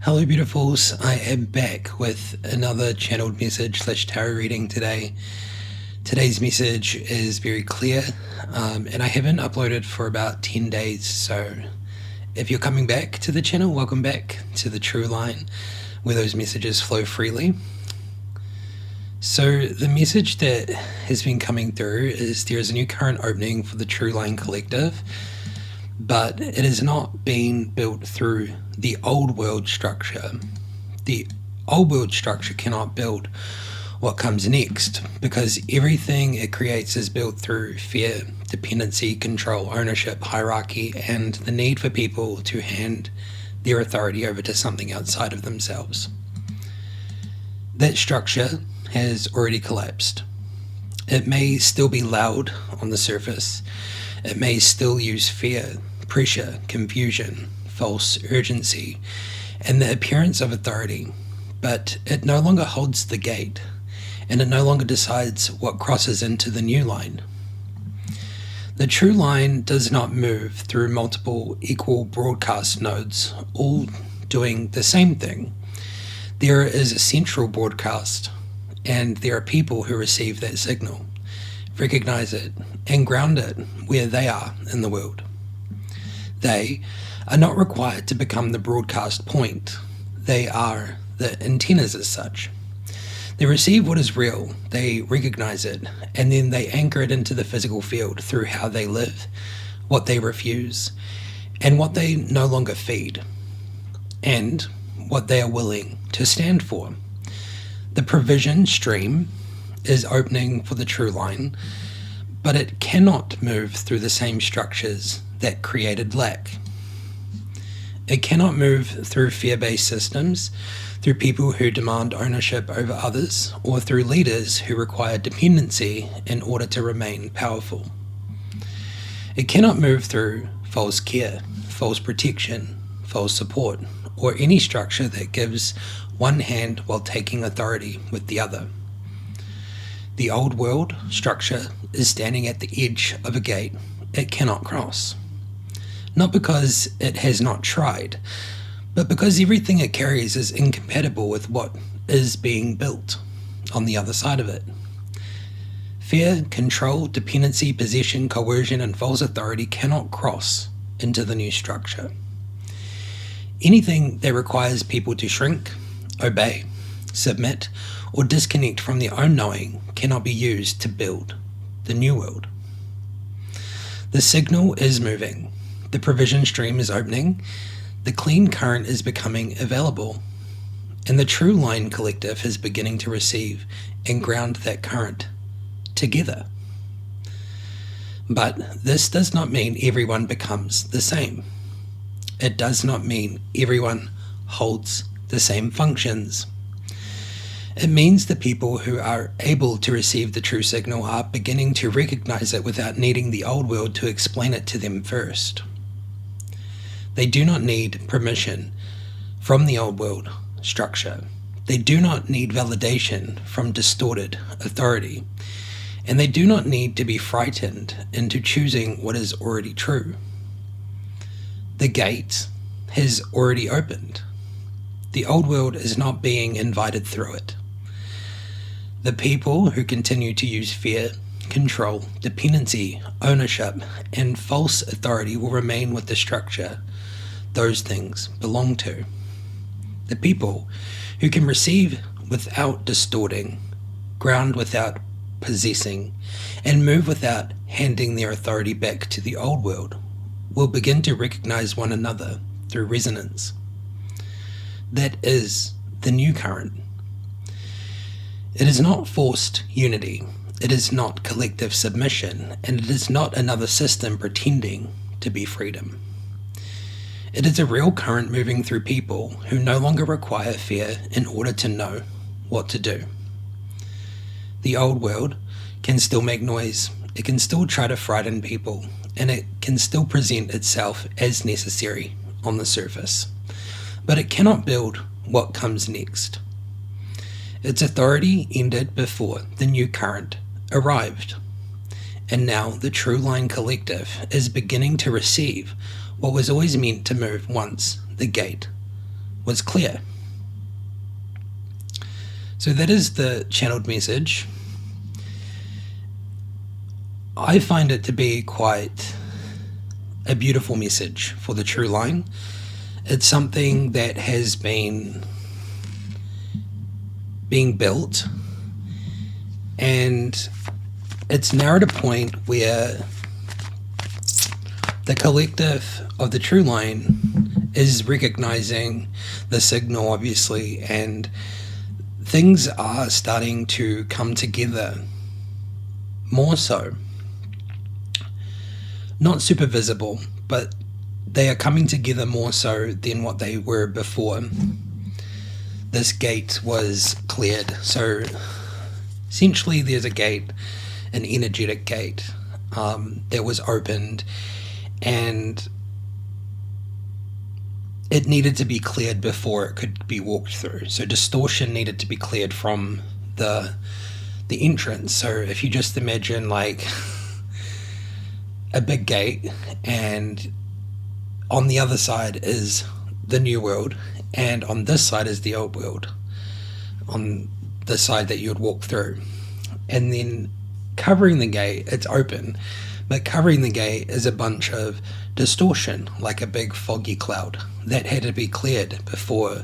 Hello, beautifuls. I am back with another channeled message / tarot reading today. Today's message is very clear, and I haven't uploaded for about 10 days. So if you're coming back to the channel, welcome back to the True Line, where those messages flow freely. So the message that has been coming through is there is a new current opening for the True Line Collective, but it is not being built through the old world structure. The old world structure cannot build what comes next, because everything it creates is built through fear, dependency, control, ownership, hierarchy, and the need for people to hand their authority over to something outside of themselves. That structure has already collapsed. It may still be loud on the surface. It may still use fear, pressure, confusion, false urgency, and the appearance of authority, but it no longer holds the gate, and it no longer decides what crosses into the new line. The True Line does not move through multiple equal broadcast nodes, all doing the same thing. There is a central broadcast, and there are people who receive that signal, recognize it, and ground it where they are in the world. They are not required to become the broadcast point. They are the antennas as such. They receive what is real, they recognize it, and then they anchor it into the physical field through how they live, what they refuse, and what they no longer feed, and what they are willing to stand for. The provision stream is opening for the True Line, but it cannot move through the same structures that created lack. It cannot move through fear-based systems, through people who demand ownership over others, or through leaders who require dependency in order to remain powerful. It cannot move through false care, false protection, false support, or any structure that gives one hand while taking authority with the other. The old world structure is standing at the edge of a gate it cannot cross. Not because it has not tried, but because everything it carries is incompatible with what is being built on the other side of it. Fear, control, dependency, possession, coercion, and false authority cannot cross into the new structure. Anything that requires people to shrink, obey, submit, or disconnect from their own knowing cannot be used to build the new world. The signal is moving. The provision stream is opening. The clean current is becoming available. And the True Line Collective is beginning to receive and ground that current together. But this does not mean everyone becomes the same. It does not mean everyone holds the same functions. It means the people who are able to receive the true signal are beginning to recognize it without needing the old world to explain it to them first. They do not need permission from the old world structure. They do not need validation from distorted authority. And they do not need to be frightened into choosing what is already true. The gate has already opened. The old world is not being invited through it. The people who continue to use fear, control, dependency, ownership, and false authority will remain with the structure those things belong to. The people who can receive without distorting, ground without possessing, and move without handing their authority back to the old world will begin to recognize one another through resonance. That is the new current. It is not forced unity. It is not collective submission, and it is not another system pretending to be freedom. It is a real current moving through people who no longer require fear in order to know what to do. The old world can still make noise. It can still try to frighten people, and it can still present itself as necessary on the surface. But it cannot build what comes next. Its authority ended before the new current arrived. And now the True Line Collective is beginning to receive what was always meant to move once the gate was clear. So that is the channeled message. I find it to be quite a beautiful message for the true line. It's something that has been being built, and it's now at a point where the collective of the true line is recognizing the signal, obviously, and things are starting to come together more so. Not super visible, but they are coming together more so than what they were before this gate was cleared. So essentially there's a gate, an energetic gate, that was opened, and it needed to be cleared before it could be walked through. So distortion needed to be cleared from the entrance. So if you just imagine like a big gate, and on the other side is the new world, and on this side is the old world, on the side that you would walk through. And then covering the gate, it's open, but covering the gate is a bunch of distortion, like a big foggy cloud that had to be cleared before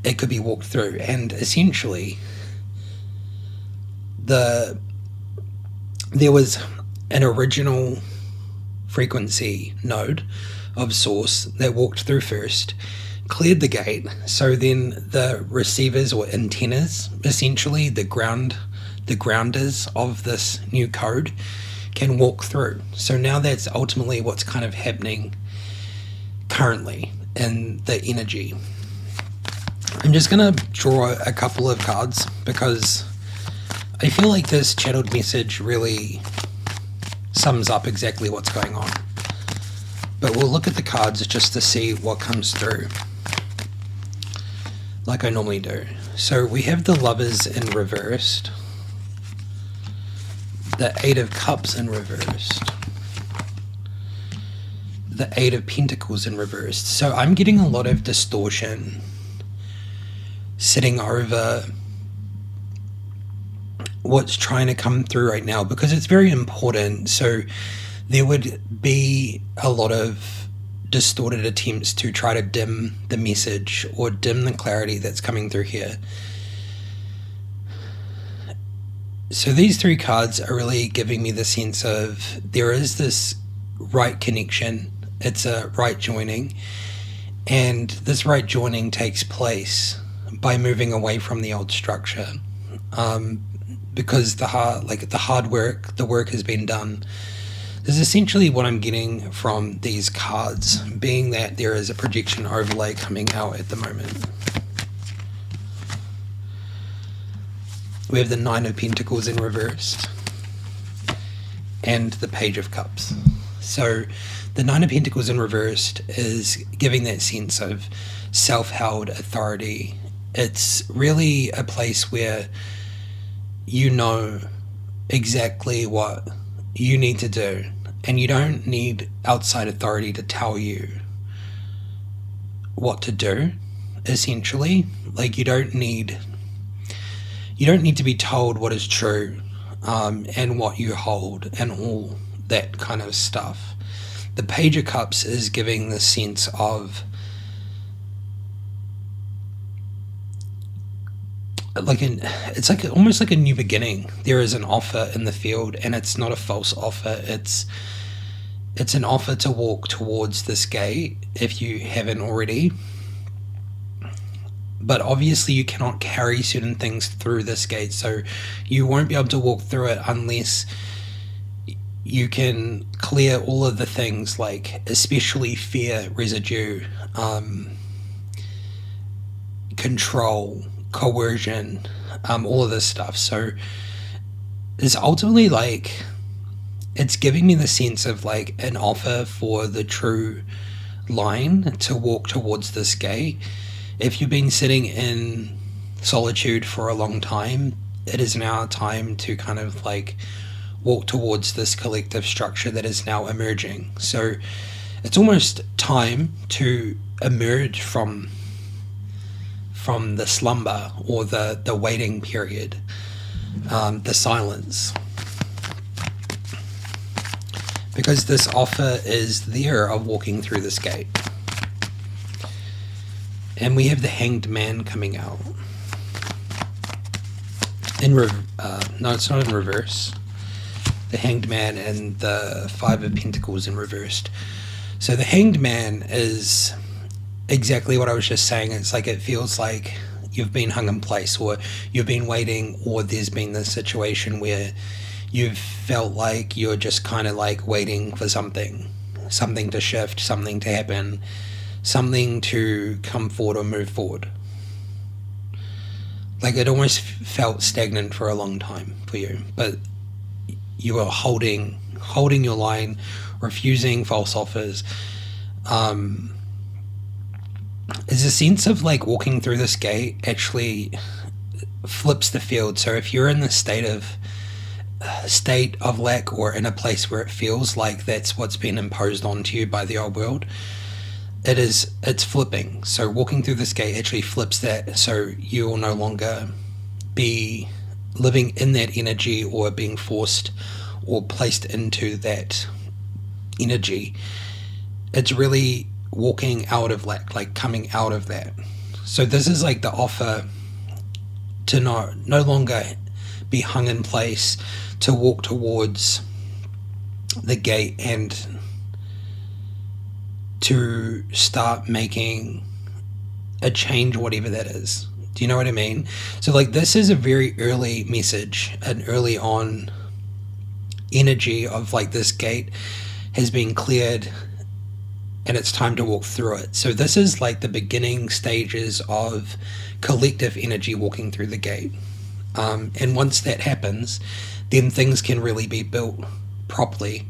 it could be walked through. And essentially there was an original frequency node of source that walked through first, cleared the gate, so then the receivers or antennas, essentially the grounders of this new code, can walk through. So now that's ultimately what's kind of happening currently in the energy. I'm just going to draw a couple of cards because I feel like this channeled message really sums up exactly what's going on. But we'll look at the cards just to see what comes through, like I normally do. So we have the Lovers in reversed, the Eight of Cups in reversed, the Eight of Pentacles in reversed. So I'm getting a lot of distortion sitting over what's trying to come through right now, because it's very important. So there would be a lot of distorted attempts to try to dim the message or dim the clarity that's coming through here. So these three cards are really giving me the sense of there is this right connection. It's a right joining, and this right joining takes place by moving away from the old structure, because the hard work, the work has been done. This is essentially what I'm getting from these cards, being that there is a projection overlay coming out at the moment. We have the Nine of Pentacles in reversed and the Page of Cups. So the Nine of Pentacles in reversed is giving that sense of self-held authority. It's really a place where you know exactly what you need to do, and you don't need outside authority to tell you what to do, essentially. Like you don't need to be told what is true, and what you hold and all that kind of stuff. The Page of Cups is giving the sense of it's like almost like a new beginning. There is an offer in the field, and it's not a false offer. It's an offer to walk towards this gate if you haven't already. But obviously you cannot carry certain things through this gate, so you won't be able to walk through it unless you can clear all of the things, like especially fear residue, control, coercion, all of this stuff. So it's ultimately like it's giving me the sense of like an offer for the true line to walk towards this gate. If you've been sitting in solitude for a long time, it is now time to kind of like walk towards this collective structure that is now emerging. So it's almost time to emerge from from the slumber or the waiting period, the silence. Because this offer is there of walking through this gate. And we have the Hanged Man coming out. No, it's not in reverse. The Hanged Man and the Five of Pentacles in reversed. So the Hanged Man is exactly what I was just saying. It's like, it feels like you've been hung in place, or you've been waiting, or there's been this situation where you've felt like you're just kind of like waiting for something to shift, something to happen, something to come forward or move forward. Like, it almost felt stagnant for a long time for you, but you were holding your line, refusing false offers. It's a sense of like walking through this gate actually flips the field. So if you're in the state of lack, or in a place where it feels like that's what's been imposed onto you by the old world, it's flipping. So walking through this gate actually flips that, so you will no longer be living in that energy or being forced or placed into that energy. It's really walking out of lack, like coming out of that. So this is like the offer to no longer be hung in place, to walk towards the gate and to start making a change, whatever that is. Do you know what I mean? So like, this is a very early message, an early on energy of like, this gate has been cleared and it's time to walk through it. So this is like the beginning stages of collective energy walking through the gate. And once that happens, then things can really be built properly,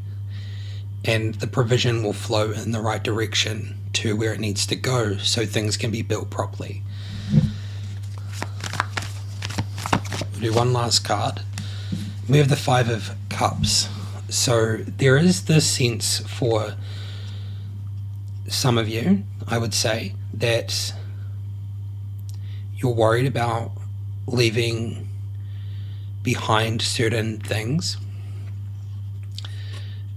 and the provision will flow in the right direction to where it needs to go, so things can be built properly. We'll do one last card. We have the Five of Cups. So there is this sense for some of you, I would say, that you're worried about leaving behind certain things.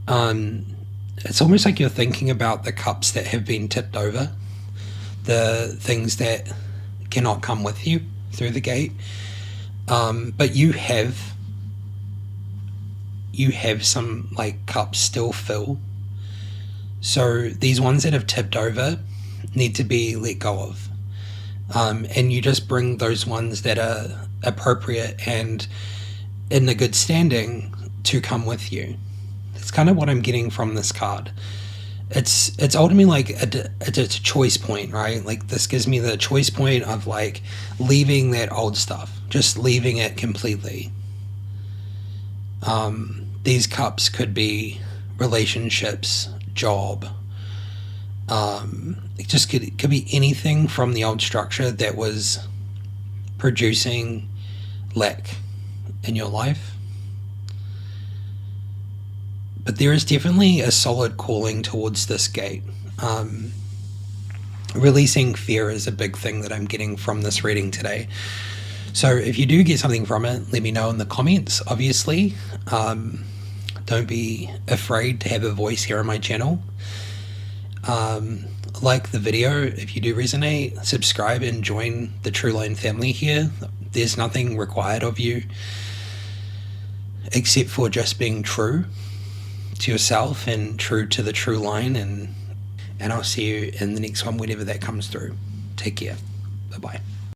It's almost like you're thinking about the cups that have been tipped over, the things that cannot come with you through the gate. But you have some like cups still fill. So these ones that have tipped over need to be let go of. And you just bring those ones that are appropriate and in a good standing to come with you. It's kind of what I'm getting from this card. It's ultimately like it's a choice point, right? Like, this gives me the choice point of like leaving that old stuff, just leaving it completely. These cups could be relationships, job. It could be anything from the old structure that was producing lack in your life. But there is definitely a solid calling towards this gate. Releasing fear is a big thing that I'm getting from this reading today. So if you do get something from it, let me know in the comments, obviously. Don't be afraid to have a voice here on my channel. Like the video if you do resonate, subscribe and join the True Line family here. There's nothing required of you except for just being true to yourself and true to the True Line, and I'll see you in the next one whenever that comes through. Take care. Bye-bye.